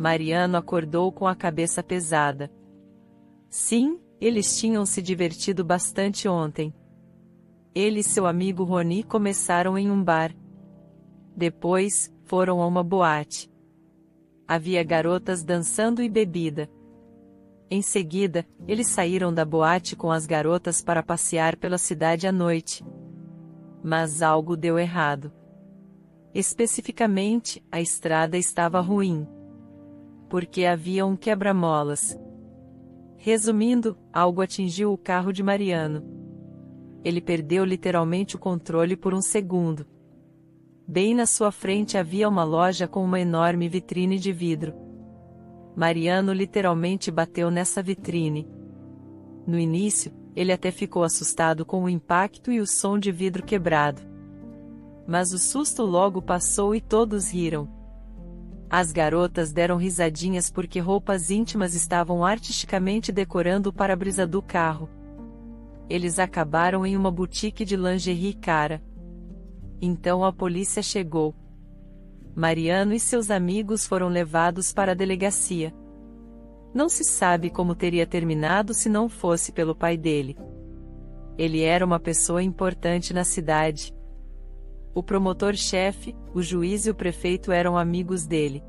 Mariano acordou com a cabeça pesada. Sim, eles tinham se divertido bastante ontem. Ele e seu amigo Rony começaram em um bar. Depois, foram a uma boate. Havia garotas dançando e bebida. Em seguida, eles saíram da boate com as garotas para passear pela cidade à noite. Mas algo deu errado. Especificamente, a estrada estava ruim. Porque havia um quebra-molas. Resumindo, algo atingiu o carro de Mariano. Ele perdeu literalmente o controle por um segundo. Bem na sua frente havia uma loja com uma enorme vitrine de vidro. Mariano literalmente bateu nessa vitrine. No início, ele até ficou assustado com o impacto e o som de vidro quebrado. Mas o susto logo passou e todos riram. As garotas deram risadinhas porque roupas íntimas estavam artisticamente decorando o para-brisa do carro. Eles acabaram em uma boutique de lingerie cara. Então a polícia chegou. Mariano e seus amigos foram levados para a delegacia. Não se sabe como teria terminado se não fosse pelo pai dele. Ele era uma pessoa importante na cidade. O promotor-chefe, o juiz e o prefeito eram amigos dele.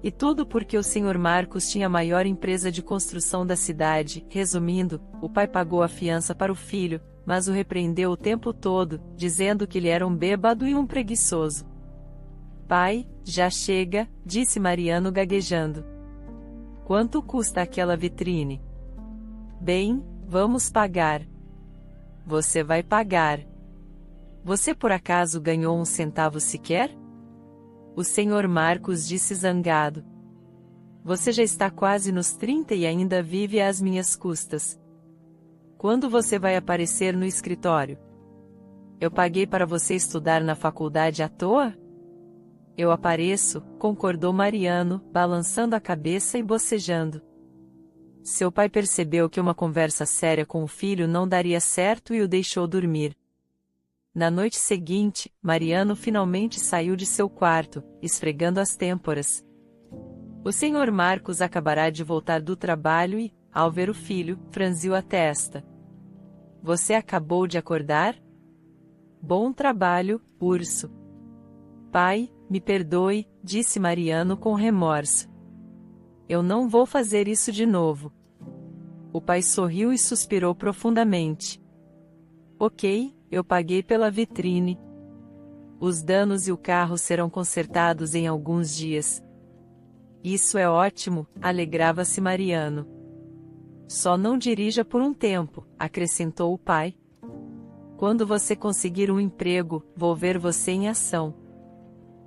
E tudo porque o Sr. Marcos tinha a maior empresa de construção da cidade. Resumindo, o pai pagou a fiança para o filho, mas o repreendeu o tempo todo, dizendo que ele era um bêbado e um preguiçoso. Pai, já chega, disse Mariano gaguejando. Quanto custa aquela vitrine? Bem, vamos pagar. Você vai pagar. Você por acaso ganhou um centavo sequer? O Sr. Marcos disse zangado. Você já está quase nos 30 e ainda vive às minhas custas. Quando você vai aparecer no escritório? Eu paguei para você estudar na faculdade à toa? Eu apareço, concordou Mariano, balançando a cabeça e bocejando. Seu pai percebeu que uma conversa séria com o filho não daria certo e o deixou dormir. Na noite seguinte, Mariano finalmente saiu de seu quarto, esfregando as têmporas. O Sr. Marcos acabará de voltar do trabalho e, ao ver o filho, franziu a testa. Você acabou de acordar? Bom trabalho, urso. Pai, me perdoe, disse Mariano com remorso. Eu não vou fazer isso de novo. O pai sorriu e suspirou profundamente. Ok, eu paguei pela vitrine. Os danos e o carro serão consertados em alguns dias. Isso é ótimo, alegrava-se Mariano. Só não dirija por um tempo, acrescentou o pai. Quando você conseguir um emprego, vou ver você em ação.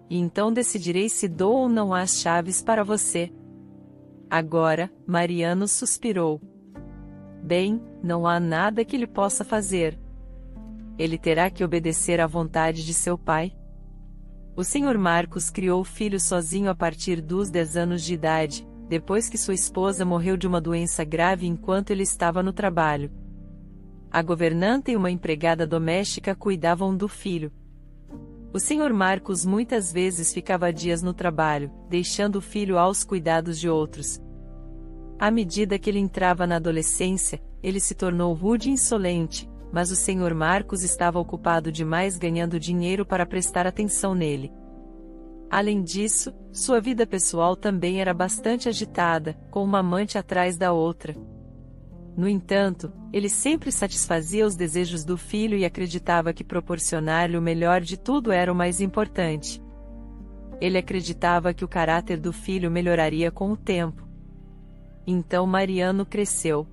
E então decidirei se dou ou não as chaves para você. Agora, Mariano suspirou. Bem, não há nada que ele possa fazer. Ele terá que obedecer à vontade de seu pai. O Sr. Marcos criou o filho sozinho a partir dos 10 anos de idade, depois que sua esposa morreu de uma doença grave enquanto ele estava no trabalho. A governanta e uma empregada doméstica cuidavam do filho. O Sr. Marcos muitas vezes ficava dias no trabalho, deixando o filho aos cuidados de outros. À medida que ele entrava na adolescência, ele se tornou rude e insolente, mas o Sr. Marcos estava ocupado demais ganhando dinheiro para prestar atenção nele. Além disso, sua vida pessoal também era bastante agitada, com uma amante atrás da outra. No entanto, ele sempre satisfazia os desejos do filho e acreditava que proporcionar-lhe o melhor de tudo era o mais importante. Ele acreditava que o caráter do filho melhoraria com o tempo. Então Mariano cresceu.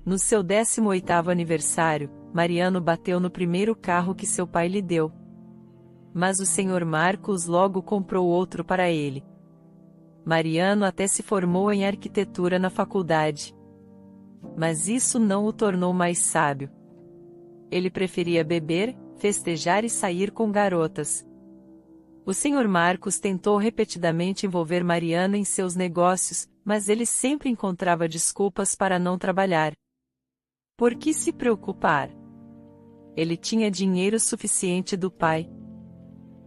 No seu 18º aniversário, Mariano bateu no primeiro carro que seu pai lhe deu. Mas o Sr. Marcos logo comprou outro para ele. Mariano até se formou em arquitetura na faculdade. Mas isso não o tornou mais sábio. Ele preferia beber, festejar e sair com garotas. O Sr. Marcos tentou repetidamente envolver Mariano em seus negócios, mas ele sempre encontrava desculpas para não trabalhar. Por que se preocupar? Ele tinha dinheiro suficiente do pai.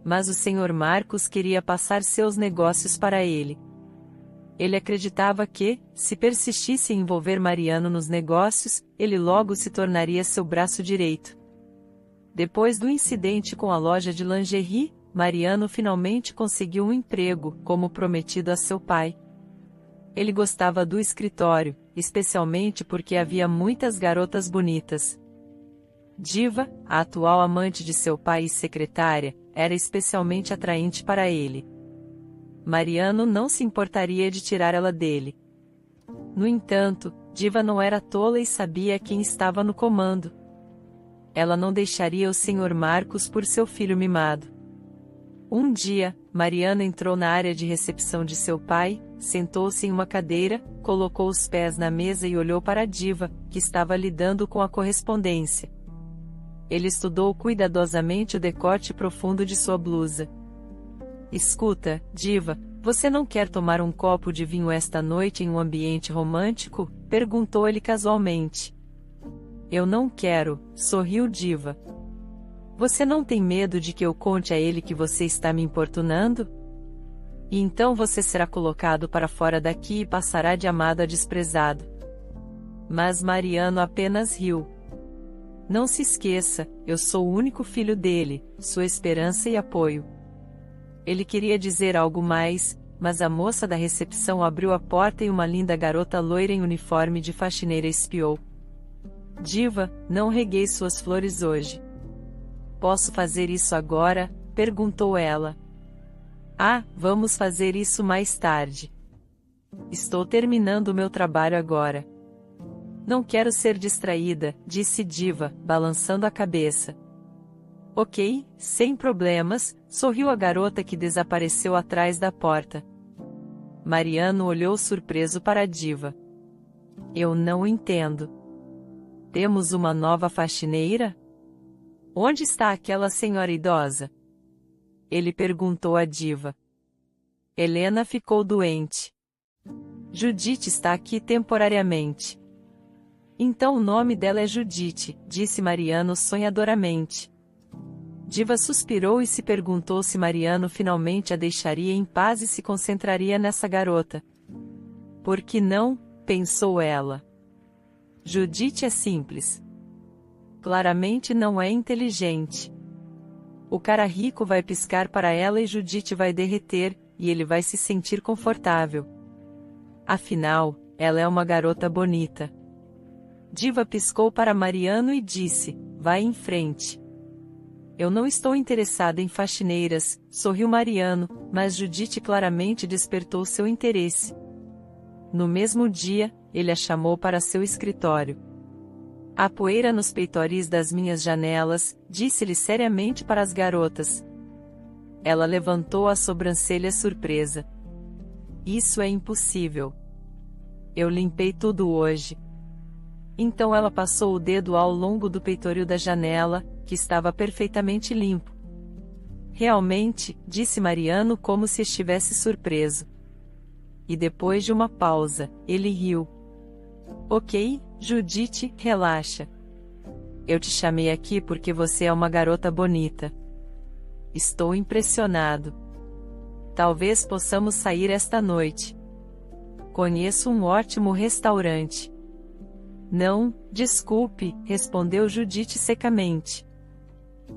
Mas o Sr. Marcos queria passar seus negócios para ele. Ele acreditava que, se persistisse em envolver Mariano nos negócios, ele logo se tornaria seu braço direito. Depois do incidente com a loja de lingerie, Mariano finalmente conseguiu um emprego, como prometido a seu pai. Ele gostava do escritório, especialmente porque havia muitas garotas bonitas. Diva, a atual amante de seu pai e secretária, era especialmente atraente para ele. Mariano não se importaria de tirar ela dele. No entanto, Diva não era tola e sabia quem estava no comando. Ela não deixaria o Sr. Marcos por seu filho mimado. Um dia, Mariano entrou na área de recepção de seu pai, sentou-se em uma cadeira, colocou os pés na mesa e olhou para a Diva, que estava lidando com a correspondência. Ele estudou cuidadosamente o decote profundo de sua blusa. Escuta, Diva, você não quer tomar um copo de vinho esta noite em um ambiente romântico? Perguntou ele casualmente. Eu não quero, sorriu Diva. Você não tem medo de que eu conte a ele que você está me importunando? E então você será colocado para fora daqui e passará de amado a desprezado. Mas Mariano apenas riu. Não se esqueça, eu sou o único filho dele, sua esperança e apoio. Ele queria dizer algo mais, mas a moça da recepção abriu a porta e uma linda garota loira em uniforme de faxineira espiou. Diva, não reguei suas flores hoje. Posso fazer isso agora? Perguntou ela. Ah, vamos fazer isso mais tarde. Estou terminando o meu trabalho agora. Não quero ser distraída, disse Diva, balançando a cabeça. Ok, sem problemas, sorriu a garota que desapareceu atrás da porta. Mariano olhou surpreso para a Diva. Eu não entendo. Temos uma nova faxineira? Onde está aquela senhora idosa? Ele perguntou à Diva. Helena ficou doente. Judite está aqui temporariamente. Então o nome dela é Judite, disse Mariano sonhadoramente. Diva suspirou e se perguntou se Mariano finalmente a deixaria em paz e se concentraria nessa garota. Por que não? Pensou ela. Judite é simples. Claramente não é inteligente. O cara rico vai piscar para ela e Judite vai derreter, e ele vai se sentir confortável. Afinal, ela é uma garota bonita. Diva piscou para Mariano e disse, vai em frente. Eu não estou interessada em faxineiras, sorriu Mariano, mas Judite claramente despertou seu interesse. No mesmo dia, ele a chamou para seu escritório. Há poeira nos peitoris das minhas janelas, disse-lhe seriamente para as garotas. Ela levantou a sobrancelha surpresa. Isso é impossível. Eu limpei tudo hoje. Então ela passou o dedo ao longo do peitoril da janela, que estava perfeitamente limpo. Realmente, disse Mariano como se estivesse surpreso. E depois de uma pausa, ele riu. Ok, Judite, relaxa. Eu te chamei aqui porque você é uma garota bonita. Estou impressionado. Talvez possamos sair esta noite. Conheço um ótimo restaurante. Não, desculpe, respondeu Judite secamente.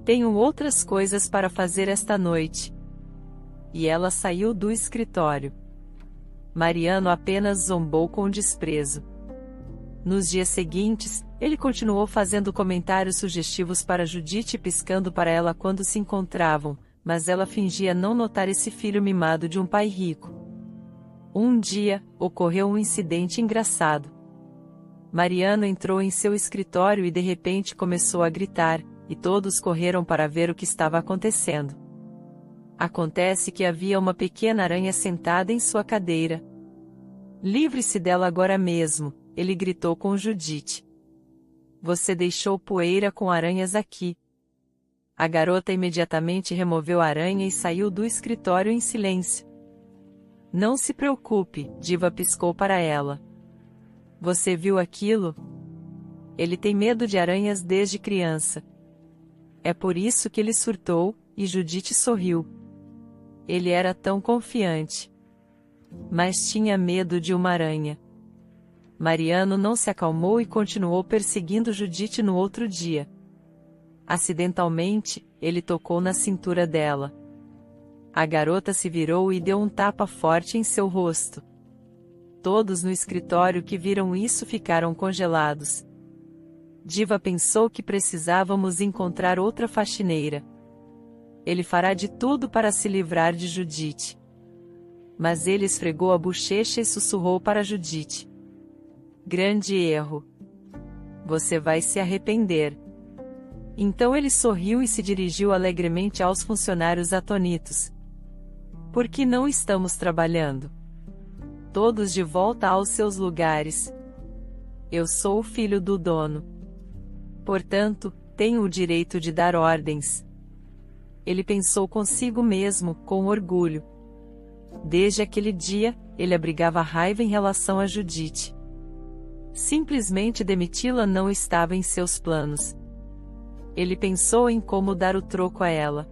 Tenho outras coisas para fazer esta noite. E ela saiu do escritório. Mariano apenas zombou com desprezo. Nos dias seguintes, ele continuou fazendo comentários sugestivos para Judite e piscando para ela quando se encontravam, mas ela fingia não notar esse filho mimado de um pai rico. Um dia, ocorreu um incidente engraçado. Mariano entrou em seu escritório e de repente começou a gritar, e todos correram para ver o que estava acontecendo. Acontece que havia uma pequena aranha sentada em sua cadeira. Livre-se dela agora mesmo, ele gritou com Judite. Você deixou poeira com aranhas aqui. A garota imediatamente removeu a aranha e saiu do escritório em silêncio. Não se preocupe, Diva piscou para ela. Você viu aquilo? Ele tem medo de aranhas desde criança. É por isso que ele surtou, e Judite sorriu. Ele era tão confiante. mas tinha medo de uma aranha. Mariano não se acalmou e continuou perseguindo Judite no outro dia. Acidentalmente, ele tocou na cintura dela. A garota se virou e deu um tapa forte em seu rosto. Todos no escritório que viram isso ficaram congelados. Diva pensou que precisávamos encontrar outra faxineira. Ele fará de tudo para se livrar de Judite. Mas ele esfregou a bochecha e sussurrou para Judite: grande erro. Você vai se arrepender. Então ele sorriu e se dirigiu alegremente aos funcionários atônitos. Por que não estamos trabalhando? Todos de volta aos seus lugares. Eu sou o filho do dono. Portanto, tenho o direito de dar ordens. Ele pensou consigo mesmo, com orgulho. Desde aquele dia, ele abrigava raiva em relação a Judite. Simplesmente demiti-la não estava em seus planos. Ele pensou em como dar o troco a ela.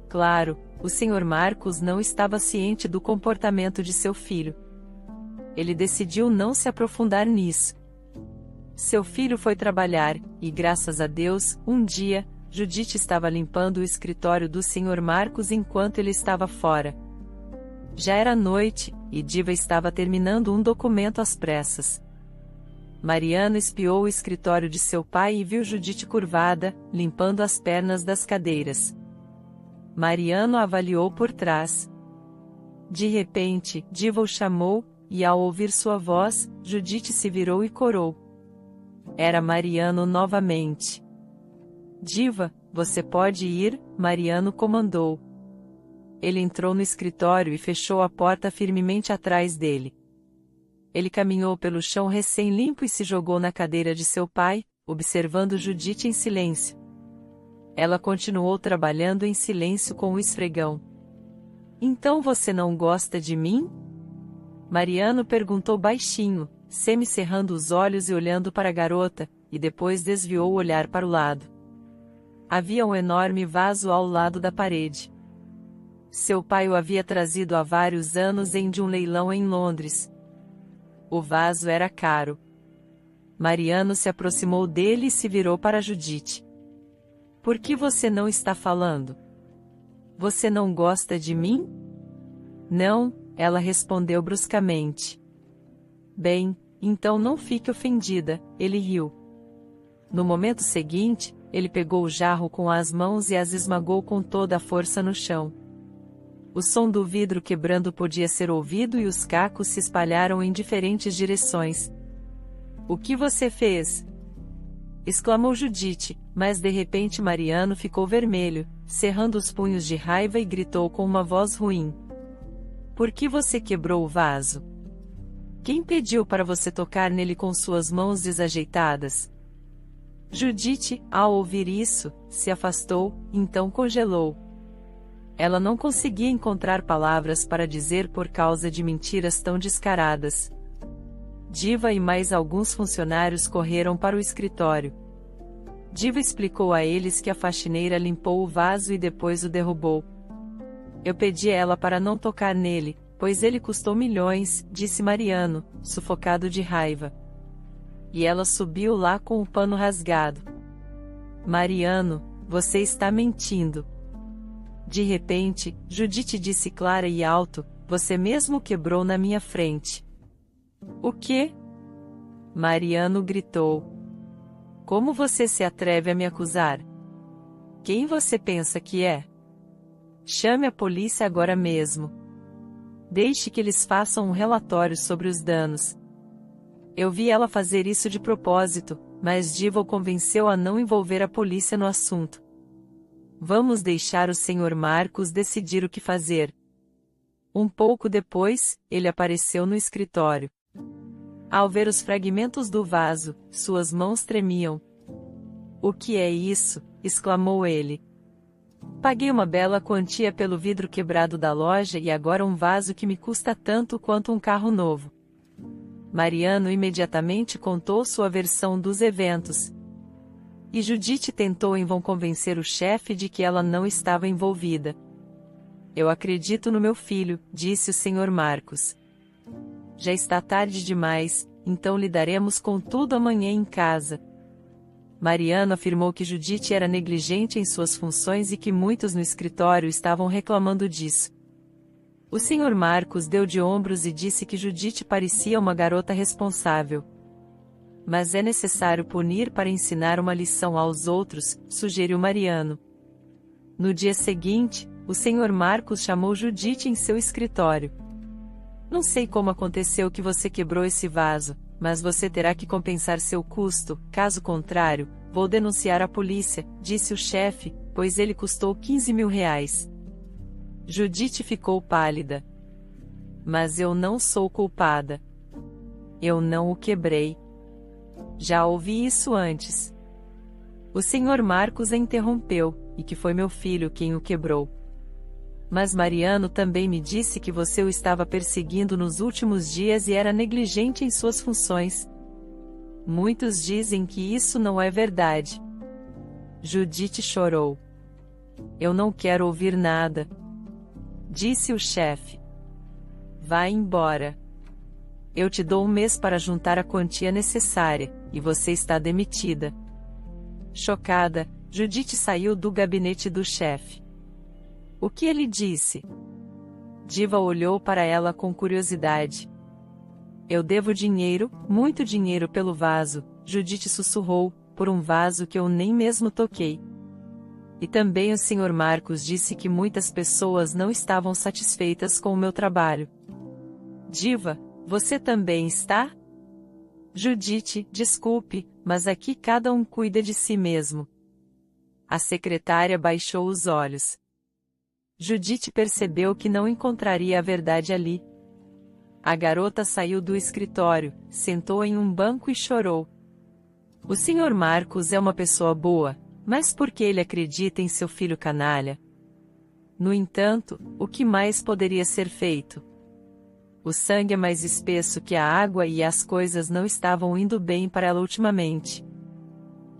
Claro, o Sr. Marcos não estava ciente do comportamento de seu filho. Ele decidiu não se aprofundar nisso. Seu filho foi trabalhar, e graças a Deus, um dia, Judite estava limpando o escritório do Sr. Marcos enquanto ele estava fora. Já era noite, e Diva estava terminando um documento às pressas. Mariano espiou o escritório de seu pai e viu Judite curvada, limpando as pernas das cadeiras. Mariano avaliou por trás. De repente, Diva o chamou, e ao ouvir sua voz, Judite se virou e corou. Era Mariano novamente. Diva, você pode ir, Mariano comandou. Ele entrou no escritório e fechou a porta firmemente atrás dele. Ele caminhou pelo chão recém-limpo e se jogou na cadeira de seu pai, observando Judite em silêncio. Ela continuou trabalhando em silêncio com o esfregão. Então você não gosta de mim? Mariano perguntou baixinho, semicerrando os olhos e olhando para a garota, e depois desviou o olhar para o lado. Havia um enorme vaso ao lado da parede. Seu pai o havia trazido há vários anos de um leilão em Londres. O vaso era caro. Mariano se aproximou dele e se virou para Judite. Por que você não está falando? Você não gosta de mim? Não, ela respondeu bruscamente. Bem, então não fique ofendida, ele riu. No momento seguinte, ele pegou o jarro com as mãos e as esmagou com toda a força no chão. O som do vidro quebrando podia ser ouvido e os cacos se espalharam em diferentes direções. O que você fez? Exclamou Judite, mas de repente Mariano ficou vermelho, cerrando os punhos de raiva e gritou com uma voz ruim. Por que você quebrou o vaso? Quem pediu para você tocar nele com suas mãos desajeitadas? Judite, ao ouvir isso, se afastou, então congelou. Ela não conseguia encontrar palavras para dizer por causa de mentiras tão descaradas. Diva e mais alguns funcionários correram para o escritório. Diva explicou a eles que a faxineira limpou o vaso e depois o derrubou. Eu pedi a ela para não tocar nele, pois ele custou milhões, disse Mariano, sufocado de raiva. E ela subiu lá com o pano rasgado. Mariano, você está mentindo. De repente, Judite disse clara e alto, você mesmo quebrou na minha frente. O quê? Mariano gritou. Como você se atreve a me acusar? Quem você pensa que é? Chame a polícia agora mesmo. Deixe que eles façam um relatório sobre os danos. Eu vi ela fazer isso de propósito, mas Diva o convenceu a não envolver a polícia no assunto. Vamos deixar o Sr. Marcos decidir o que fazer. Um pouco depois, ele apareceu no escritório. Ao ver os fragmentos do vaso, suas mãos tremiam. O que é isso? Exclamou ele. Paguei uma bela quantia pelo vidro quebrado da loja e agora um vaso que me custa tanto quanto um carro novo. Mariano imediatamente contou sua versão dos eventos. E Judite tentou em vão convencer o chefe de que ela não estava envolvida. Eu acredito no meu filho, disse o Sr. Marcos. Já está tarde demais, então lidaremos com tudo amanhã em casa. Mariano afirmou que Judite era negligente em suas funções e que muitos no escritório estavam reclamando disso. O Sr. Marcos deu de ombros e disse que Judite parecia uma garota responsável. Mas é necessário punir para ensinar uma lição aos outros, sugeriu Mariano. No dia seguinte, o Sr. Marcos chamou Judite em seu escritório. Não sei como aconteceu que você quebrou esse vaso, mas você terá que compensar seu custo, caso contrário, vou denunciar a polícia, disse o chefe, pois ele custou R$ 15.000. Judite ficou pálida. Mas eu não sou culpada. Eu não o quebrei. Já ouvi isso antes. O Sr. Marcos a interrompeu, e que foi meu filho quem o quebrou. Mas Mariano também me disse que você o estava perseguindo nos últimos dias e era negligente em suas funções. Muitos dizem que isso não é verdade. Judite chorou. Eu não quero ouvir nada, disse o chefe. Vá embora. Eu te dou 1 mês para juntar a quantia necessária, e você está demitida. Chocada, Judite saiu do gabinete do chefe. O que ele disse? Diva olhou para ela com curiosidade. Eu devo dinheiro, muito dinheiro pelo vaso, Judite sussurrou, por um vaso que eu nem mesmo toquei. E também o Sr. Marcos disse que muitas pessoas não estavam satisfeitas com o meu trabalho. Diva, você também está? Judite, desculpe, mas aqui cada um cuida de si mesmo. A secretária baixou os olhos. Judite percebeu que não encontraria a verdade ali. A garota saiu do escritório, sentou em um banco e chorou. O Sr. Marcos é uma pessoa boa, mas por que ele acredita em seu filho canalha? No entanto, o que mais poderia ser feito? O sangue é mais espesso que a água e as coisas não estavam indo bem para ela ultimamente.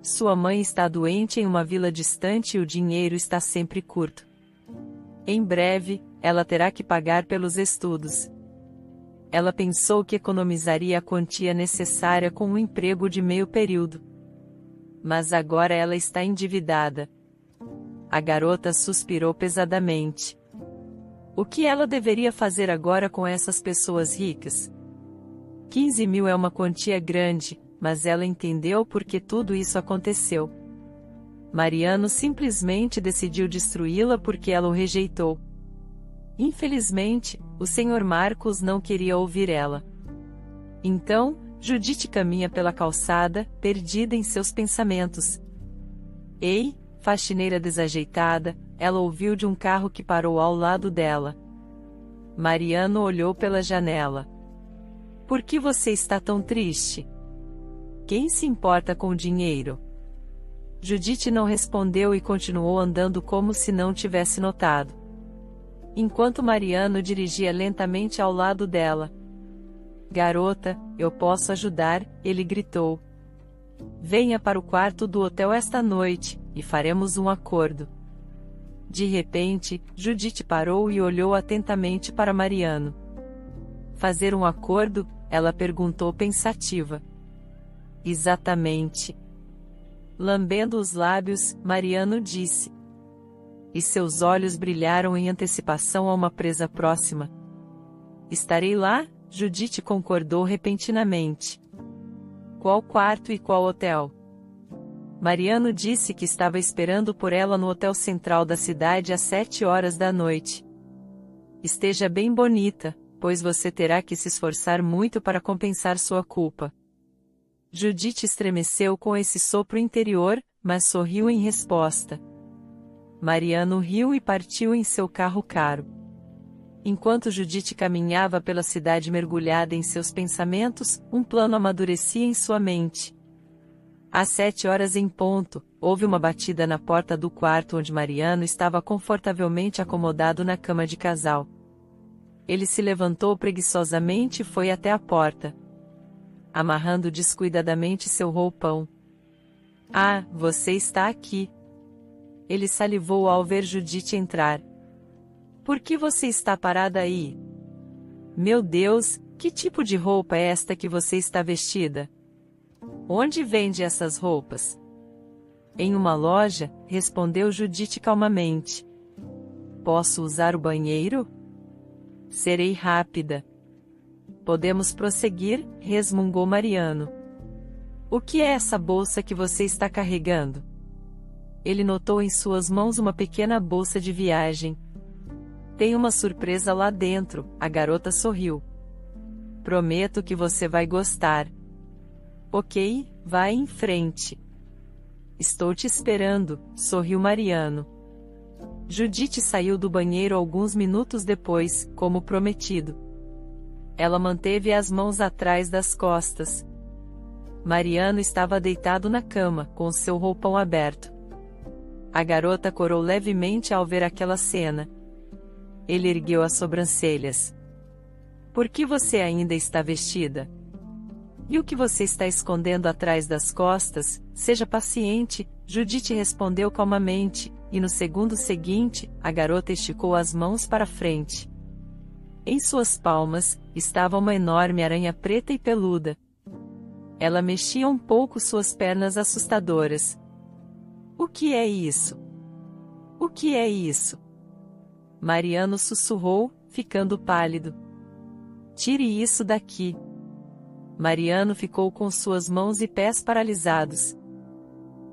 Sua mãe está doente em uma vila distante e o dinheiro está sempre curto. Em breve, ela terá que pagar pelos estudos. Ela pensou que economizaria a quantia necessária com um emprego de meio período. Mas agora ela está endividada. A garota suspirou pesadamente. O que ela deveria fazer agora com essas pessoas ricas? 15.000 é uma quantia grande, mas ela entendeu por que tudo isso aconteceu. Mariano simplesmente decidiu destruí-la porque ela o rejeitou. Infelizmente, o Sr. Marcos não queria ouvir ela. Então, Judite caminha pela calçada, perdida em seus pensamentos. Ei, faxineira desajeitada, ela ouviu de um carro que parou ao lado dela. Mariano olhou pela janela. Por que você está tão triste? Quem se importa com o dinheiro? Judite não respondeu e continuou andando como se não tivesse notado. Enquanto Mariano dirigia lentamente ao lado dela. Garota, eu posso ajudar, ele gritou. Venha para o quarto do hotel esta noite, e faremos um acordo. De repente, Judite parou e olhou atentamente para Mariano. Fazer um acordo? Ela perguntou pensativa. Exatamente. Lambendo os lábios, Mariano disse. E seus olhos brilharam em antecipação a uma presa próxima. Estarei lá, Judite concordou repentinamente. Qual quarto e qual hotel? Mariano disse que estava esperando por ela no hotel central da cidade às 7 horas da noite. Esteja bem bonita, pois você terá que se esforçar muito para compensar sua culpa. Judite estremeceu com esse sopro interior, mas sorriu em resposta. Mariano riu e partiu em seu carro caro. Enquanto Judite caminhava pela cidade mergulhada em seus pensamentos, um plano amadurecia em sua mente. Às 7 horas em ponto, houve uma batida na porta do quarto onde Mariano estava confortavelmente acomodado na cama de casal. Ele se levantou preguiçosamente e foi até a porta, amarrando descuidadamente seu roupão. Ah, você está aqui. Ele salivou ao ver Judite entrar. Por que você está parada aí? Meu Deus, que tipo de roupa é esta que você está vestida? Onde vende essas roupas? Em uma loja, respondeu Judite calmamente. Posso usar o banheiro? Serei rápida. Podemos prosseguir, resmungou Mariano. O que é essa bolsa que você está carregando? Ele notou em suas mãos uma pequena bolsa de viagem. Tem uma surpresa lá dentro, a garota sorriu. Prometo que você vai gostar. Ok, vai em frente. Estou te esperando, sorriu Mariano. Judite saiu do banheiro alguns minutos depois, como prometido. Ela manteve as mãos atrás das costas. Mariano estava deitado na cama, com seu roupão aberto. A garota corou levemente ao ver aquela cena. Ele ergueu as sobrancelhas. Por que você ainda está vestida? E o que você está escondendo atrás das costas? Seja paciente, Judite respondeu calmamente, e no segundo seguinte, a garota esticou as mãos para frente. Em suas palmas, estava uma enorme aranha preta e peluda. Ela mexia um pouco suas pernas assustadoras. O que é isso? O que é isso? Mariano sussurrou, ficando pálido. Tire isso daqui. Mariano ficou com suas mãos e pés paralisados.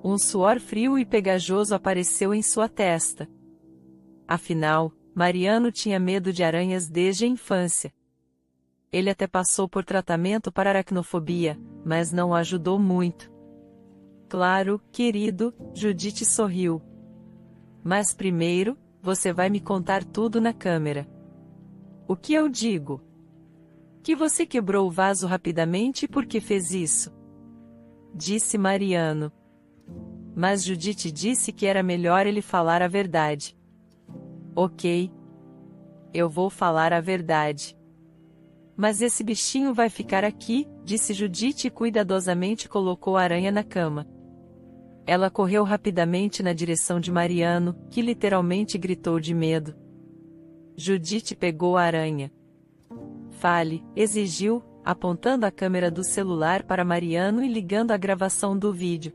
Um suor frio e pegajoso apareceu em sua testa. Afinal, Mariano tinha medo de aranhas desde a infância. Ele até passou por tratamento para aracnofobia, mas não ajudou muito. Claro, querido, Judite sorriu. Mas primeiro, você vai me contar tudo na câmera. O que eu digo? Que você quebrou o vaso rapidamente e por que fez isso? Disse Mariano. Mas Judite disse que era melhor ele falar a verdade. Ok. Eu vou falar a verdade. Mas esse bichinho vai ficar aqui, disse Judite e cuidadosamente colocou a aranha na cama. Ela correu rapidamente na direção de Mariano, que literalmente gritou de medo. Judite pegou a aranha. Fale, exigiu, apontando a câmera do celular para Mariano e ligando a gravação do vídeo.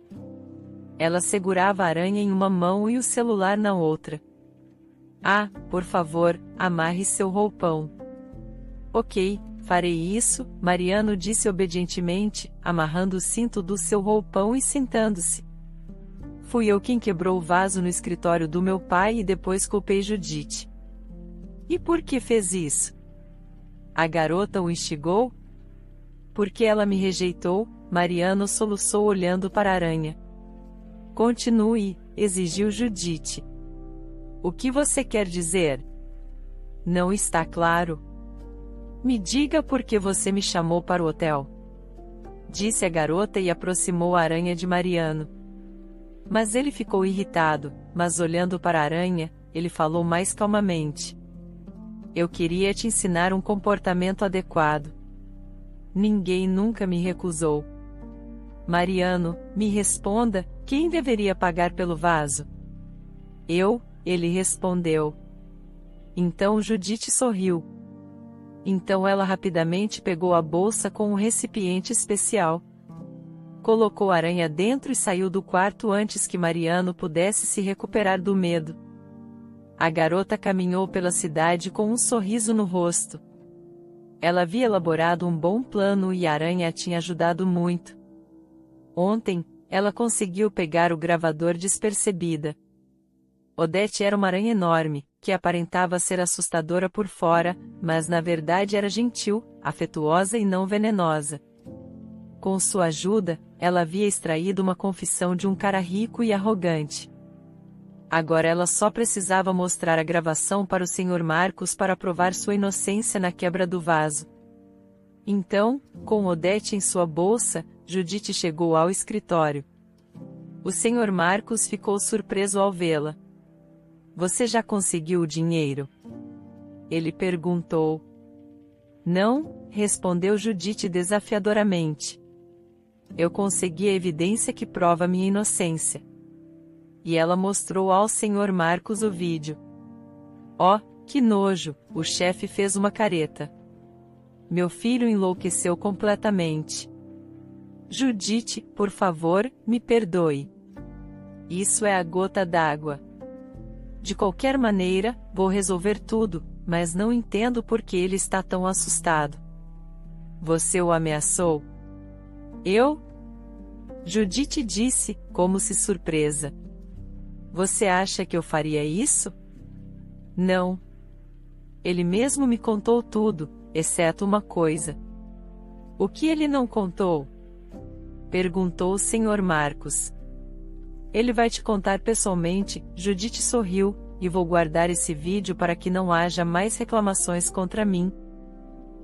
Ela segurava a aranha em uma mão e o celular na outra. Ah, por favor, amarre seu roupão. Ok, farei isso, Mariano disse obedientemente, amarrando o cinto do seu roupão e sentando-se. Fui eu quem quebrou o vaso no escritório do meu pai e depois culpei Judite. E por que fez isso? A garota o instigou? Porque ela me rejeitou, Mariano soluçou olhando para a aranha. Continue, exigiu Judite. O que você quer dizer? Não está claro. Me diga por que você me chamou para o hotel. Disse a garota e aproximou a aranha de Mariano. Mas ele ficou irritado, mas olhando para a aranha, ele falou mais calmamente. Eu queria te ensinar um comportamento adequado. Ninguém nunca me recusou. Mariano, me responda, quem deveria pagar pelo vaso? Eu, ele respondeu. Então Judite sorriu. Então ela rapidamente pegou a bolsa com um recipiente especial. Colocou a aranha dentro e saiu do quarto antes que Mariano pudesse se recuperar do medo. A garota caminhou pela cidade com um sorriso no rosto. Ela havia elaborado um bom plano e a aranha a tinha ajudado muito. Ontem, ela conseguiu pegar o gravador despercebida. Odete era uma aranha enorme, que aparentava ser assustadora por fora, mas na verdade era gentil, afetuosa e não venenosa. Com sua ajuda, ela havia extraído uma confissão de um cara rico e arrogante. Agora ela só precisava mostrar a gravação para o Sr. Marcos para provar sua inocência na quebra do vaso. Então, com Odete em sua bolsa, Judite chegou ao escritório. O Sr. Marcos ficou surpreso ao vê-la. Você já conseguiu o dinheiro? Ele perguntou. Não, respondeu Judite desafiadoramente. Eu consegui a evidência que prova minha inocência. E ela mostrou ao Sr. Marcos o vídeo. Oh, Que nojo, o chefe fez uma careta. Meu filho enlouqueceu completamente. Judite, por favor, me perdoe. Isso é a gota d'água. De qualquer maneira, vou resolver tudo, mas não entendo por que ele está tão assustado. Você o ameaçou? Eu? Judite disse, como se surpresa. Você acha que eu faria isso? Não. Ele mesmo me contou tudo, exceto uma coisa. O que ele não contou? Perguntou o Sr. Marcos. Ele vai te contar pessoalmente, Judite sorriu, e vou guardar esse vídeo para que não haja mais reclamações contra mim.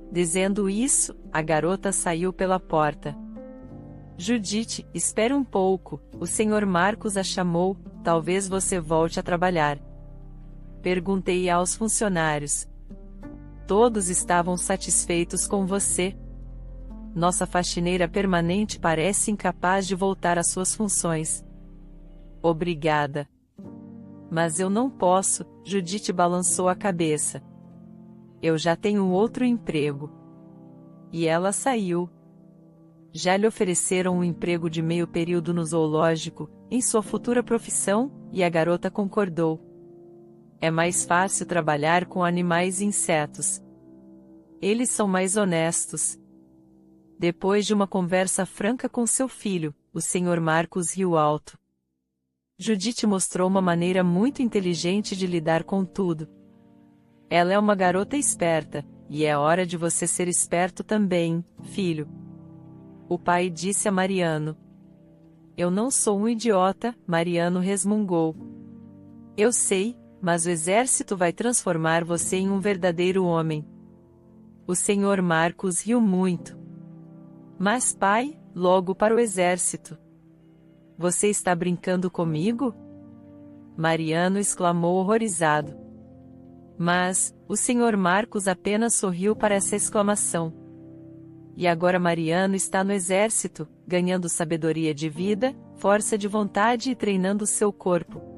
Dizendo isso, a garota saiu pela porta. Judite, espere um pouco, o Sr. Marcos a chamou, talvez você volte a trabalhar. Perguntei aos funcionários. Todos estavam satisfeitos com você. Nossa faxineira permanente parece incapaz de voltar às suas funções. Obrigada. Mas eu não posso, Judite balançou a cabeça. Eu já tenho outro emprego. E ela saiu. Já lhe ofereceram um emprego de meio período no zoológico, em sua futura profissão, e a garota concordou. É mais fácil trabalhar com animais e insetos. Eles são mais honestos. Depois de uma conversa franca com seu filho, o Sr. Marcos riu alto. Judite mostrou uma maneira muito inteligente de lidar com tudo. Ela é uma garota esperta, e é hora de você ser esperto também, filho. O pai disse a Mariano. Eu não sou um idiota, Mariano resmungou. Eu sei, mas o exército vai transformar você em um verdadeiro homem. O Sr. Marcos riu muito. Mas pai, logo para o exército. Você está brincando comigo? Mariano exclamou horrorizado. Mas, o Sr. Marcos apenas sorriu para essa exclamação. E agora Mariano está no exército, ganhando sabedoria de vida, força de vontade e treinando seu corpo.